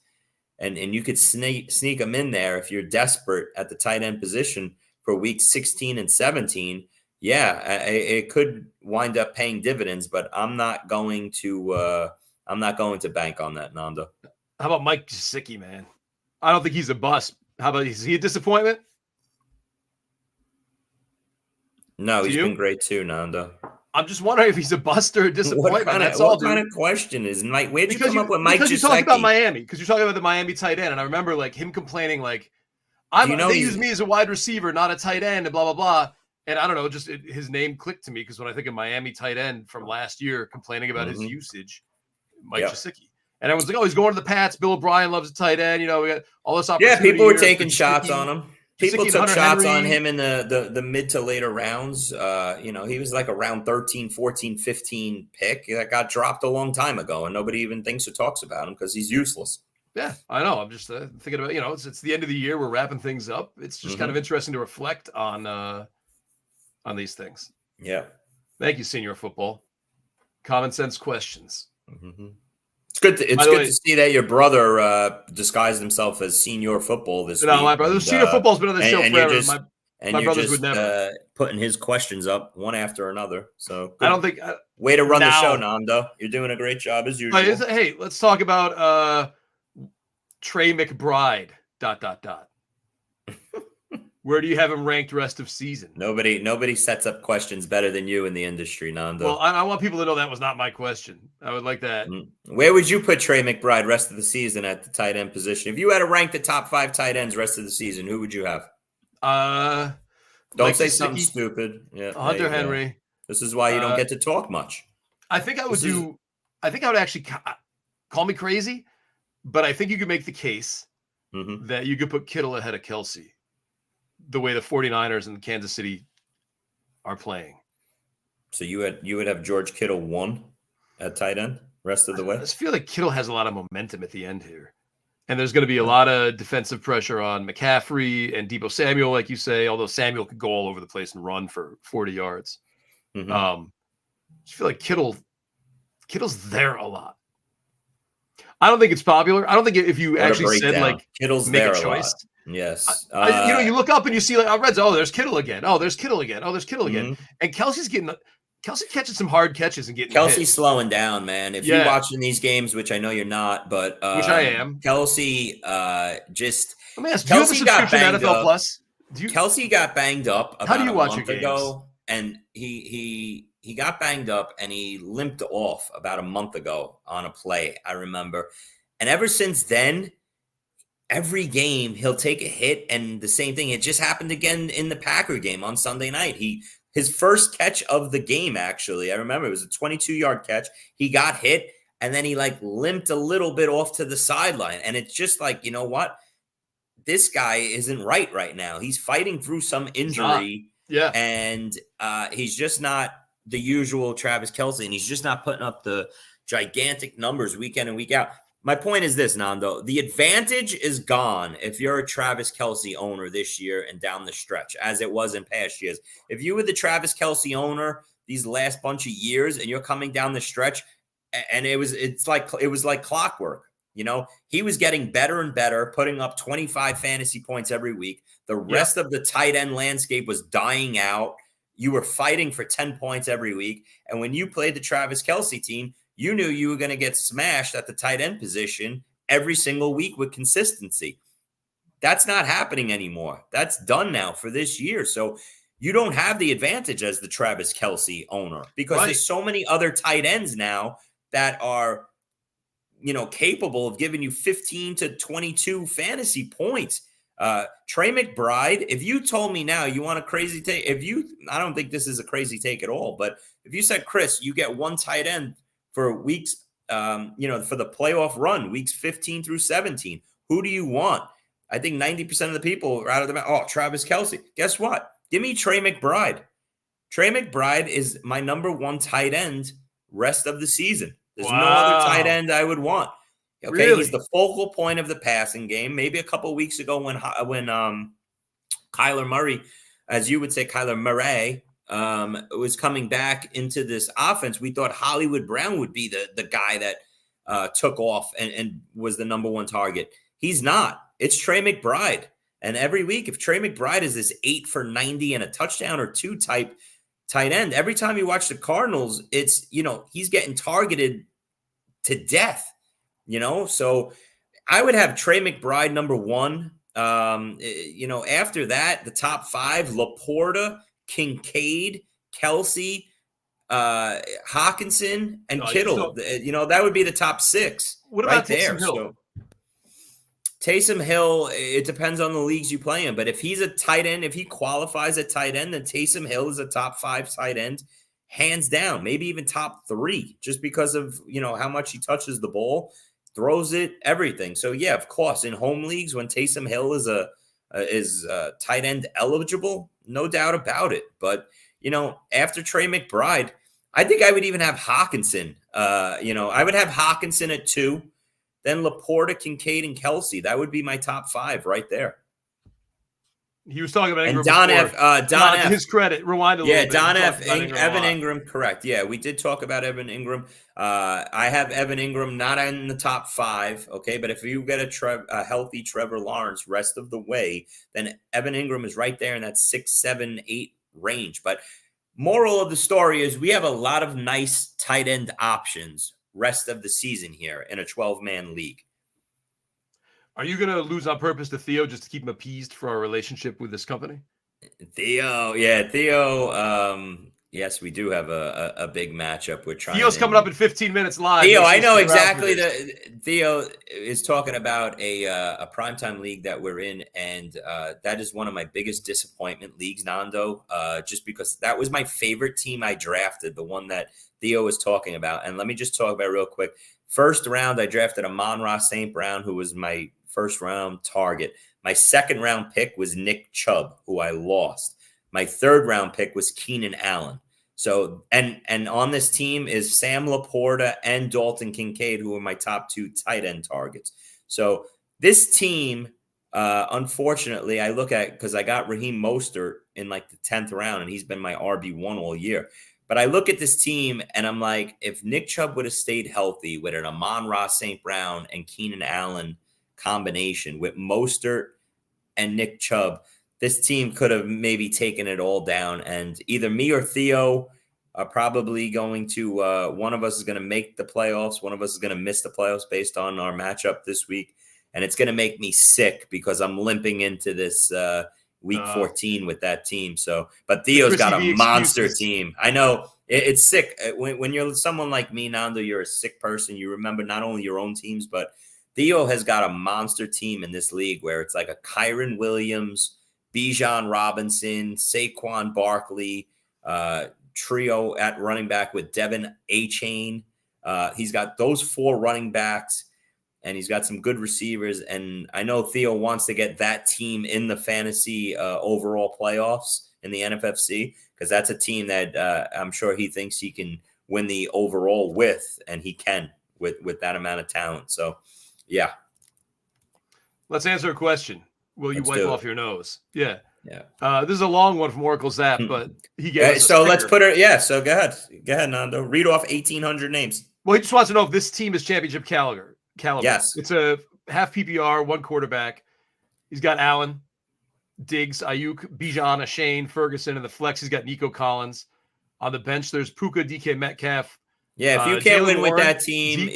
and you could sneak him in there if you're desperate at the tight end position for weeks 16 and 17. Yeah, it could wind up paying dividends, but I'm not going to bank on that, Nando. How about Mike Gesicki, man? I don't think he's a bust. How about, is he a disappointment? No, he's been great too, Nando. I'm just wondering if he's a bust or a disappointment. What kind of question is Mike? Where'd you come up with Mike Gesicki? Because you talked about Miami. Because you're talking about the Miami tight end, and I remember like him complaining, like, they use me as a wide receiver, not a tight end, and blah blah blah. And I don't know, just his name clicked to me because when I think of Miami tight end from last year complaining about his usage, Mike Gesicki. And everyone's like, oh, he's going to the Pats. Bill O'Brien loves a tight end. You know, we got all this opportunity. Yeah, people were taking shots on him. People took shots Henry. on him in the mid to later rounds. He was like a round 13, 14, 15 pick that got dropped a long time ago, and nobody even thinks or talks about him because he's useless. Yeah, I know. I'm just thinking about, it's the end of the year. We're wrapping things up. It's just kind of interesting to reflect on these things. Yeah. Thank you, Senior Football. Common sense questions. Mm-hmm. It's good to see that your brother disguised himself as Senior Football this week. No, my brother. Senior Football's been on the show forever. My brothers would never. Putting his questions up one after another. So I don't think. Way to run the show, Nando. You're doing a great job as usual. Hey, let's talk about Trey McBride. ... Where do you have him ranked rest of season? Nobody sets up questions better than you in the industry, Nando. Well, I want people to know that was not my question. I would like that. Where would you put Trey McBride rest of the season at the tight end position? If you had to rank the top 5 tight ends rest of the season, who would you have? Don't say something stupid. Yeah, Hunter Henry. This is why you don't get to talk much. I think I would actually call me crazy, but I think you could make the case that you could put Kittle ahead of Kelce. The way the 49ers and Kansas City are playing. So you would have George Kittle 1 at tight end rest of the way? I just feel like Kittle has a lot of momentum at the end here. And there's going to be a lot of defensive pressure on McCaffrey and Deebo Samuel, like you say, although Samuel could go all over the place and run for 40 yards. I just feel like Kittle's there a lot. I don't think it's popular. I don't think if you actually said like Kittle's make there a choice. Lot. Yes. You look up and you see like Reds. Oh, there's Kittle again. Oh, there's Kittle again. Oh, there's Kittle again. And Kelsey catching some hard catches and getting Kelsey's slowing down, man. If you're watching these games, which I know you're not, but which I am. Kelsey just let me ask, do you have a subscription to NFL Plus? Kelsey got banged up about a month ago, and he got banged up and he limped off about a month ago on a play, I remember. And ever since then, every game he'll take a hit, and the same thing. It just happened again in the Packer game on Sunday night. His first catch of the game, actually, I remember it was a 22-yard catch. He got hit, and then he like limped a little bit off to the sideline. And it's just like, you know what? This guy isn't right now. He's fighting through some injury. And he's just not the usual Travis Kelce, and he's just not putting up the gigantic numbers week in and week out. My point is this, Nando. The advantage is gone if you're a Travis Kelce owner this year and down the stretch, as it was in past years. If you were the Travis Kelce owner these last bunch of years and you're coming down the stretch, and it was like clockwork. You know, he was getting better and better, putting up 25 fantasy points every week. The rest of the tight end landscape was dying out. You were fighting for 10 points every week. And when you played the Travis Kelce team, you knew you were going to get smashed at the tight end position every single week with consistency. That's not happening anymore. That's done now for this year. So you don't have the advantage as the Travis Kelce owner because there's so many other tight ends now that are, capable of giving you 15 to 22 fantasy points. Trey McBride, if you told me now you want a crazy take, I don't think this is a crazy take at all, but if you said, Chris, you get one tight end for weeks, for the playoff run, weeks 15 through 17. Who do you want? I think 90% of the people are out of the Travis Kelce. Guess what? Give me Trey McBride. Trey McBride is my number one tight end rest of the season. There's no other tight end I would want. Okay, really? He's the focal point of the passing game. Maybe a couple of weeks ago when Kyler Murray, as you would say, Kyler Murray, was coming back into this offense, we thought Hollywood Brown would be the guy that took off and was the number one target. He's not. It's Trey McBride. And every week, if Trey McBride is this 8 for 90 and a touchdown or 2 type tight end, every time you watch the Cardinals, it's, he's getting targeted to death, So I would have Trey McBride number 1. After that, the top 5, Laporta, Kincaid, Kelce, Hawkinson, and Kittle. That would be the top 6. What right about there? Taysom Hill? So Taysom Hill, it depends on the leagues you play in, but if he's a tight end, if he qualifies at tight end, then Taysom Hill is a top 5 tight end, hands down, maybe even top 3, just because of, how much he touches the ball, throws it, everything. So yeah, of course, in home leagues, when Taysom Hill is tight end eligible, no doubt about it. But, after Trey McBride, I think I would even have Hawkinson. I would have Hawkinson at 2. Then Laporta, Kincaid, and Kelce. That would be my top 5 right there. He was talking about Ingram. And Don F. His credit. Rewind a little bit. Don F. Evan Ingram, correct. Yeah, we did talk about Evan Ingram. I have Evan Ingram not in the top 5, okay? But if you get a healthy Trevor Lawrence rest of the way, then Evan Ingram is right there in that 6, 7, 8 range. But moral of the story is we have a lot of nice tight end options rest of the season here in a 12-man league. Are you going to lose on purpose to Theo just to keep him appeased for our relationship with this company? Theo. Yes, we do have a big matchup. We're trying. Theo's coming up in 15 minutes live. Theo, I know exactly. Theo is talking about a primetime league that we're in, and that is one of my biggest disappointment leagues, Nando. Just because that was my favorite team I drafted, the one that Theo was talking about. And let me just talk about it real quick. First round, I drafted Amon-Ra St. Brown, who was my first round target. My second round pick was Nick Chubb, who I lost. My third round pick was Keenan Allen. So, and on this team is Sam Laporta and Dalton Kincaid, who are my top 2 tight end targets. So this team, unfortunately, I look at, because I got Raheem Mostert in like the 10th round, and he's been my RB1 all year. But I look at this team and I'm like, if Nick Chubb would have stayed healthy with an Amon-Ra St. Brown and Keenan Allen combination with Mostert and Nick Chubb, this team could have maybe taken it all down. And either me or Theo are probably going to, one of us is going to make the playoffs. One of us is going to miss the playoffs based on our matchup this week. And it's going to make me sick because I'm limping into this week 14 with that team. So, but Theo's got a monster team. I know it's sick. When you're someone like me, Nando, you're a sick person. You remember not only your own teams, but Theo has got a monster team in this league where it's like a Kyron Williams, Bijan Robinson, Saquon Barkley, trio at running back with Devin Achane. He's got those 4 running backs. And he's got some good receivers. And I know Theo wants to get that team in the fantasy overall playoffs in the NFFC, because that's a team that I'm sure he thinks he can win the overall with, and he can with that amount of talent. So, yeah. Let's answer a question. Will you wipe off your nose? Yeah. Yeah. This is a long one from Oracle Zap, but he gave us so let's put it. Yeah. So go ahead, Nando. Read off 1,800 names. Well, he just wants to know if this team is championship caliber. Yes. It's a half PPR, 1 quarterback. He's got Allen, Diggs, Ayuk, Bijan, Shane, Ferguson. In the flex, he's got Nico Collins. On the bench, there's Puka, DK Metcalf. Yeah, if you can't win with that team,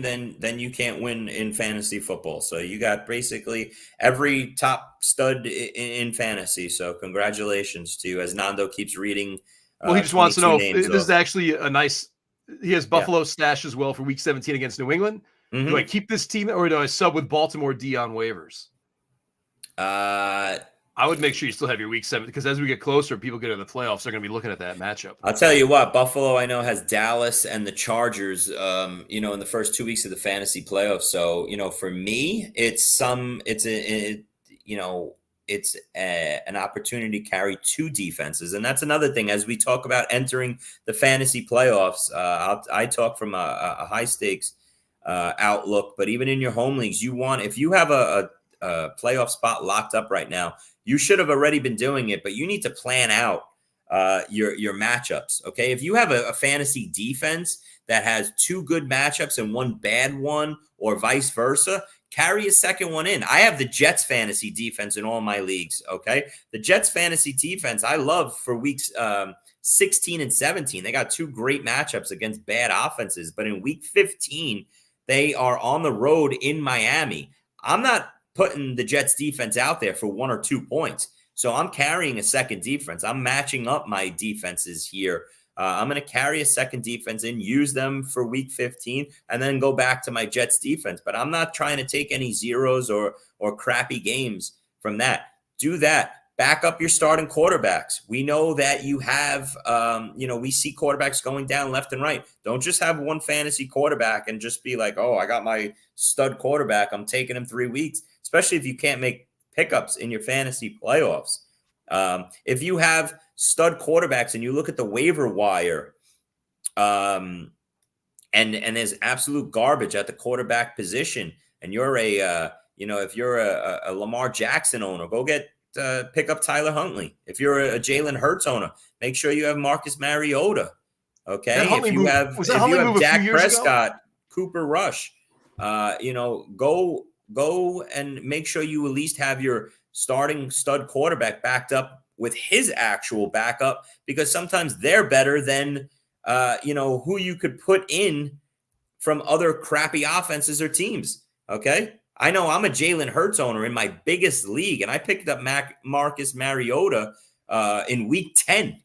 then you can't win in fantasy football. So you got basically every top stud in fantasy. So congratulations to you, as Nando keeps reading. Well, he just wants to know if this is actually a nice. He has Buffalo stash as well for Week 17 against New England. Mm-hmm. Do I keep this team or do I sub with Baltimore D on waivers? I would make sure you still have your Week 7, because as we get closer, people get in the playoffs, they're going to be looking at that matchup. I'll tell you what, Buffalo I know has Dallas and the Chargers, in the first 2 weeks of the fantasy playoffs. So, for me, it's an opportunity to carry 2 defenses. And that's another thing, as we talk about entering the fantasy playoffs, I talk from a high stakes outlook, but even in your home leagues, if you have a playoff spot locked up right now, you should have already been doing it, but you need to plan out your matchups. Okay. If you have a fantasy defense that has 2 good matchups and 1 bad one, or vice versa, carry a second one in. I have the Jets fantasy defense in all my leagues, okay? The Jets fantasy defense I love for weeks 16 and 17. They got 2 great matchups against bad offenses, but in week 15, they are on the road in Miami. I'm not putting the Jets defense out there for 1 or 2 points. So I'm carrying a second defense. I'm matching up my defenses here. I'm going to carry a second defense in, use them for week 15, and then go back to my Jets defense. But I'm not trying to take any zeros or crappy games from that. Do that. Back up your starting quarterbacks. We know that you have, we see quarterbacks going down left and right. Don't just have one fantasy quarterback and just be like, oh, I got my stud quarterback. I'm taking him 3 weeks, especially if you can't make pickups in your fantasy playoffs. If you have stud quarterbacks and you look at the waiver wire, and there's absolute garbage at the quarterback position, and you're if you're a Lamar Jackson owner, go pick up Tyler Huntley. If you're a Jalen Hurts owner, make sure you have Marcus Mariota. Okay, if you have Dak Prescott, Cooper Rush, go and make sure you at least have your starting stud quarterback backed up with his actual backup, because sometimes they're better than who you could put in from other crappy offenses or teams. Okay, I know I'm a Jalen Hurts owner in my biggest league, and I picked up Marcus Mariota in week 10.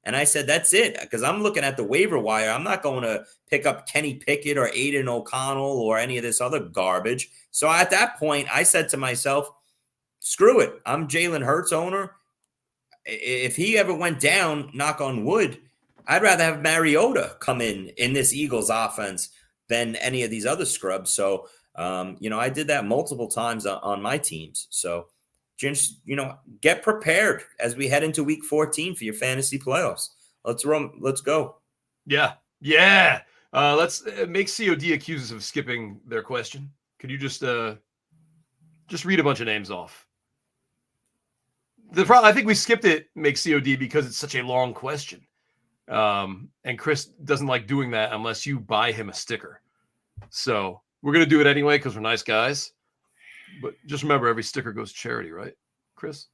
And I said, that's it, because I'm looking at the waiver wire. I'm not going to pick up Kenny Pickett or Aiden O'Connell or any of this other garbage. So at that point, I said to myself, screw it. I'm Jalen Hurts owner. If he ever went down, knock on wood, I'd rather have Mariota come in this Eagles offense than any of these other scrubs. So, I did that multiple times on my teams. So, just, get prepared as we head into week 14 for your fantasy playoffs. Let's go. Yeah. Let's make COD accuse us of skipping their question. Could you just read a bunch of names off? I think we skipped it, make COD, because it's such a long question. And Chris doesn't like doing that unless you buy him a sticker. So we're going to do it anyway because we're nice guys. But just remember, every sticker goes to charity, right, Chris?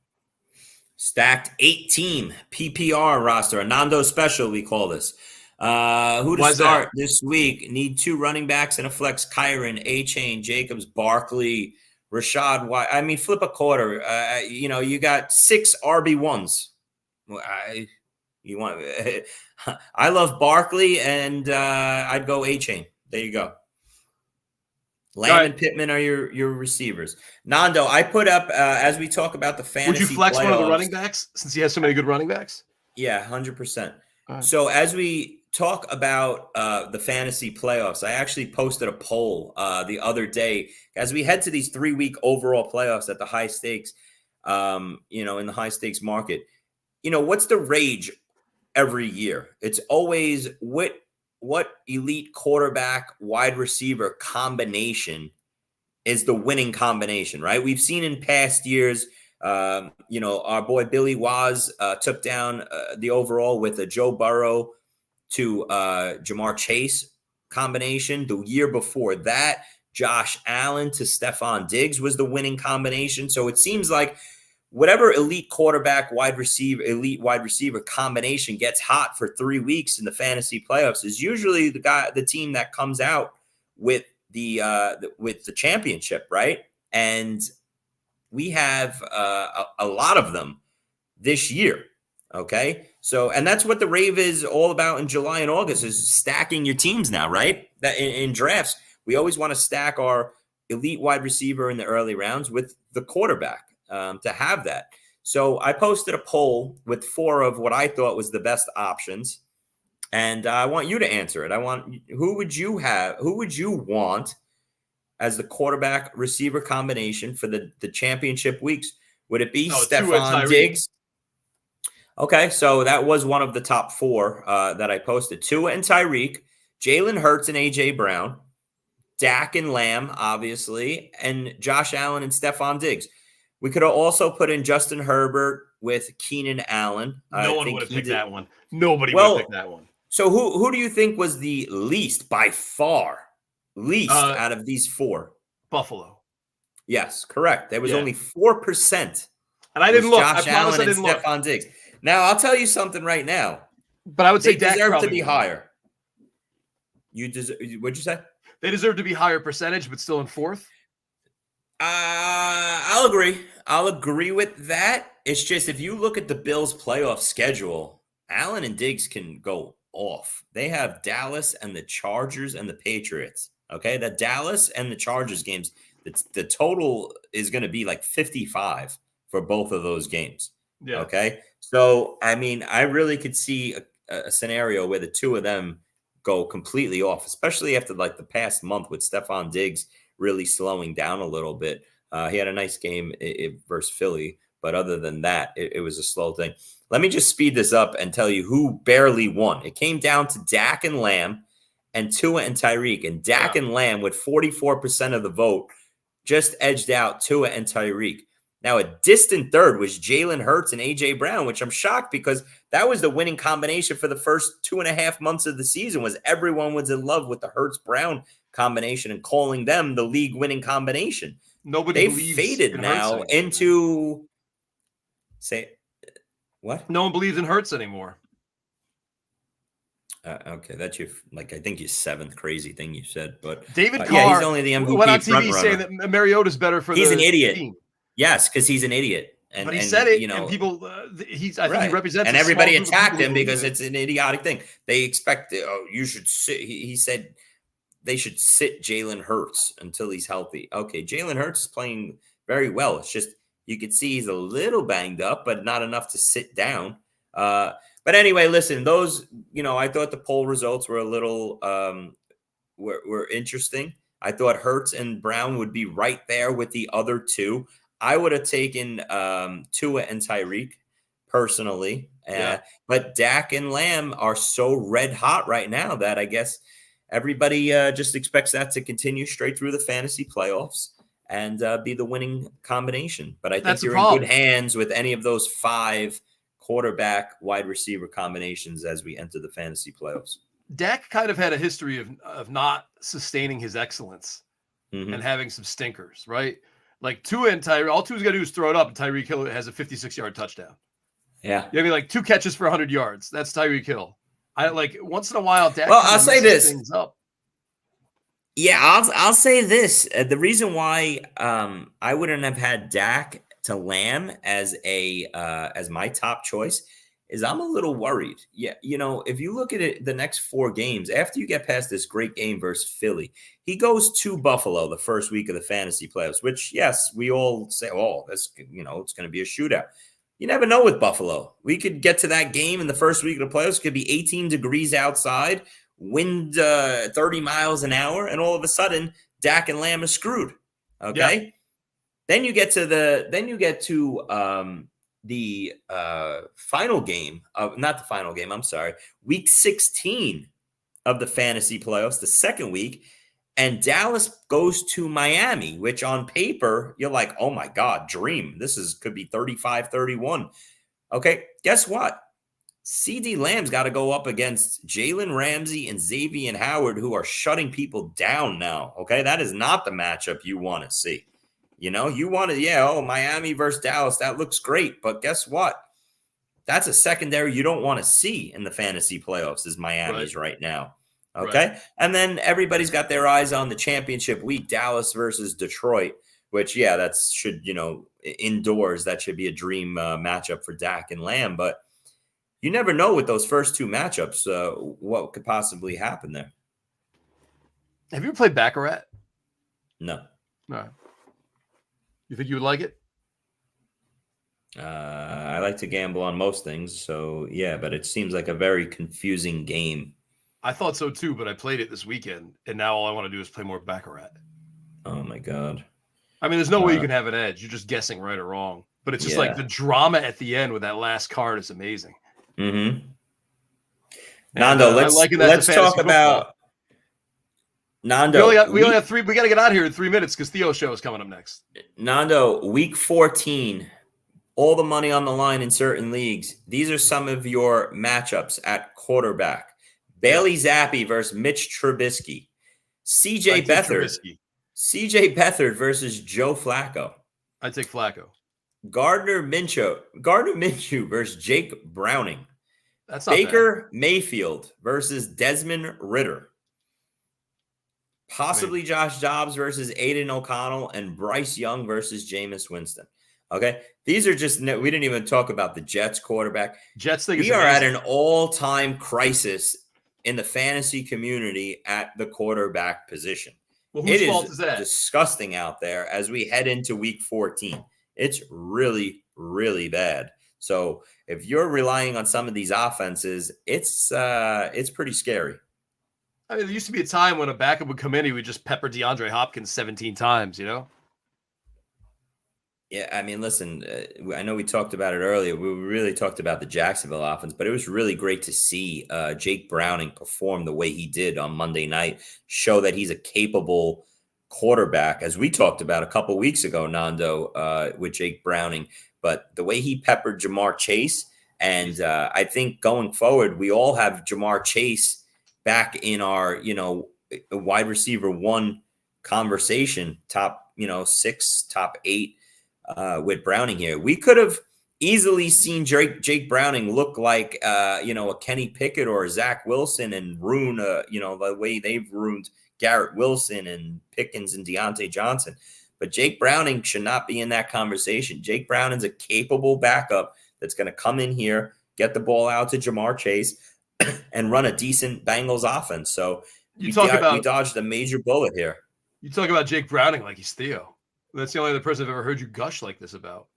Stacked 8-team PPR roster, a Nando special, we call this. Who to start this week? Need 2 running backs and a flex. Kyron, A-Chain, Jacobs, Barkley, Rashad White. I mean, flip a quarter. You got 6 RB1s. I love Barkley, and I'd go A-Chain. There you go. Lamb and Pittman are your receivers. Nando, I put up, as we talk about the fantasy Would you flex playoffs, one of the running backs since he has so many good running backs? Yeah, 100%. Right. So as we talk about the fantasy playoffs, I actually posted a poll the other day as we head to these 3-week overall playoffs at the high stakes, in the high stakes market. What's the rage every year? It's always what elite quarterback wide receiver combination is the winning combination, right? We've seen in past years, our boy Billy Waz took down the overall with a Joe Burrow to Jamar Chase combination. The year before that, Josh Allen to Stephon Diggs was the winning combination. So it seems like whatever elite quarterback, elite wide receiver combination gets hot for 3 weeks in the fantasy playoffs is usually the team that comes out with the championship, right? And we have a lot of them this year. Okay, so and that's what the rave is all about in July and August, is stacking your teams now, right? That in drafts, we always want to stack our elite wide receiver in the early rounds with the quarterback. To have that. So I posted a poll with 4 of what I thought was the best options. And I want you to answer it. Who would you want as the quarterback receiver combination for the championship weeks? Would it be Stephon Diggs? Okay, so that was one of the top 4 that I posted. Tua and Tyreek, Jalen Hurts and A.J. Brown, Dak and Lamb, obviously, and Josh Allen and Stephon Diggs. We could have also put in Justin Herbert with Keenan Allen. No one would have picked that one. Nobody would have picked that one. So who do you think was the least, by far, out of these 4? Buffalo. Yes, correct. There was Yeah. only 4%. And I didn't look. I Josh promise Allen I didn't and look. Stephon Diggs. Now, I'll tell you something right now. But I would say They Dak deserve to probably be won. higher. You deserve. What'd you say? They deserve to be higher percentage, but still in fourth. I'll agree. I'll agree with that. It's just if you look at the Bills' playoff schedule, Allen and Diggs can go off. They have Dallas and the Chargers and the Patriots. Okay, the Dallas and the Chargers games, the total is going to be like 55 for both of those games. Yeah. Okay, so I mean, I really could see a scenario where the two of them go completely off, especially after like the past month with Stephon Diggs really slowing down a little bit. He had a nice game versus Philly, but other than that, it was a slow thing. Let me just speed this up and tell you who barely won. It came down to Dak and Lamb and Tua and Tyreek. And Dak and Lamb, with 44% of the vote, just edged out Tua and Tyreek. Now, a distant third was Jalen Hurts and A.J. Brown, which I'm shocked because that was the winning combination for the first 2.5 months of the season. Was everyone was in love with the Hurts-Brown combination and calling them the league-winning combination. Nobody They've faded now into – say what? No one believes in Hurts anymore. Okay, that's your I think your seventh crazy thing you said, but David Carr, yeah, he's only the MVP went on TV front saying runner. that Mariota's better for he's the an idiot. team. Yes, because he's an idiot. But he said it, and people, I think he represents. And everybody attacked him because it's an idiotic thing. They expect, you should sit. He said they should sit Jalen Hurts until he's healthy. Okay, Jalen Hurts is playing very well. It's just you could see he's a little banged up, but not enough to sit down. But anyway, listen, those, I thought the poll results were a little were interesting. I thought Hurts and Brown would be right there with the other two. I would have taken Tua and Tyreek personally. But Dak and Lamb are so red hot right now that I guess everybody just expects that to continue straight through the fantasy playoffs and be the winning combination. But I think you're in good hands with any of those 5 quarterback wide receiver combinations as we enter the fantasy playoffs. Dak kind of had a history of not sustaining his excellence and having some stinkers, right? Like Tua and Tyreek, all Tua's got to do is throw it up, and Tyreek Hill has a 56-yard touchdown. Yeah. You have 2 catches for 100 yards. That's Tyreek Hill. I once in a while, Dak. Well, I'll say this. Things up. Yeah, I'll say this. The reason why I wouldn't have had Dak to Lamb as my top choice is I'm a little worried. Yeah, if you look at it, the next 4 games after you get past this great game versus Philly, he goes to Buffalo the first week of the fantasy playoffs. Which, yes, we all say, "Oh, that's it's going to be a shootout." You never know with Buffalo. We could get to that game in the first week of the playoffs. It could be 18 degrees outside, wind 30 miles an hour, and all of a sudden, Dak and Lamb are screwed. Okay. Yeah. Then you get to the final game of not the final game. I'm sorry, week 16 of the fantasy playoffs, the second week, and Dallas goes to Miami, which on paper you're like, oh my God, dream. This could be 35-31. Okay, guess what? CD Lamb's got to go up against Jalen Ramsey and Xavier Howard, who are shutting people down now. Okay, that is not the matchup you want to see. You want to, Miami versus Dallas, that looks great. But guess what? That's a secondary you don't want to see in the fantasy playoffs is Miami's right now. Okay. Right. And then everybody's got their eyes on the championship week, Dallas versus Detroit, which, that should, indoors, that should be a dream matchup for Dak and Lamb. But you never know with those first 2 matchups what could possibly happen there. Have you ever played baccarat? No. No. You think you would like it? I like to gamble on most things, so yeah, but it seems like a very confusing game. I thought so too, but I played it this weekend, and now all I want to do is play more baccarat. Oh my God. I mean, there's no way you can have an edge. You're just guessing right or wrong. But it's just like the drama at the end with that last card is amazing. Mm-hmm. Nando, let's talk about Nando. We only have 3. We got to get out of here in 3 minutes because Theo's show is coming up next. Nando, week 14, all the money on the line in certain leagues. These are some of your matchups at quarterback. Bailey Zappi versus Mitch Trubisky. CJ Beathard. CJ Beathard versus Joe Flacco. I take Flacco. Gardner Minshew versus Jake Browning. That's not Baker Mayfield versus Desmond Ridder. Possibly Josh Dobbs versus Aiden O'Connell, and Bryce Young versus Jameis Winston. Okay, these are just we didn't even talk about the Jets quarterback. Jets thing. We are at an all-time crisis in the fantasy community at the quarterback position. Well, whose fault is that? Disgusting out there as we head into week 14. It's really, really bad. So if you're relying on some of these offenses, it's pretty scary. I mean, there used to be a time when a backup would come in, he would just pepper DeAndre Hopkins 17 times, you know? Yeah, I mean, listen, I know we talked about it earlier. We really talked about the Jacksonville offense, but it was really great to see Jake Browning perform the way he did on Monday night, show that he's a capable quarterback, as we talked about a couple weeks ago, Nando, with Jake Browning. But the way he peppered Jamar Chase, and I think going forward, we all have Jamar Chase back in our, wide receiver 1 conversation, top, 6, top 8 with Browning here. We could have easily seen Jake Browning look like, a Kenny Pickett or a Zach Wilson and ruin, the way they've ruined Garrett Wilson and Pickens and Deontay Johnson. But Jake Browning should not be in that conversation. Jake Browning's a capable backup that's going to come in here, get the ball out to Jamar Chase, and run a decent Bengals offense. So we dodged a major bullet here. You talk about Jake Browning like he's Theo. That's the only other person I've ever heard you gush like this about.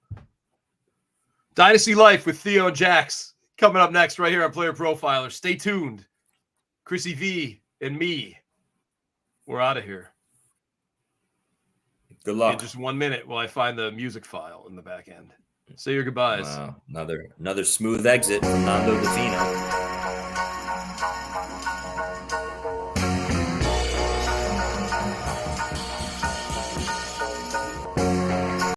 Dynasty Life with Theo and Jax coming up next right here on Player Profiler. Stay tuned. Chrissy V and me. We're out of here. Good luck. In just 1 minute while I find the music file in the back end. Say your goodbyes. Wow. Another smooth exit from Nando DeFino.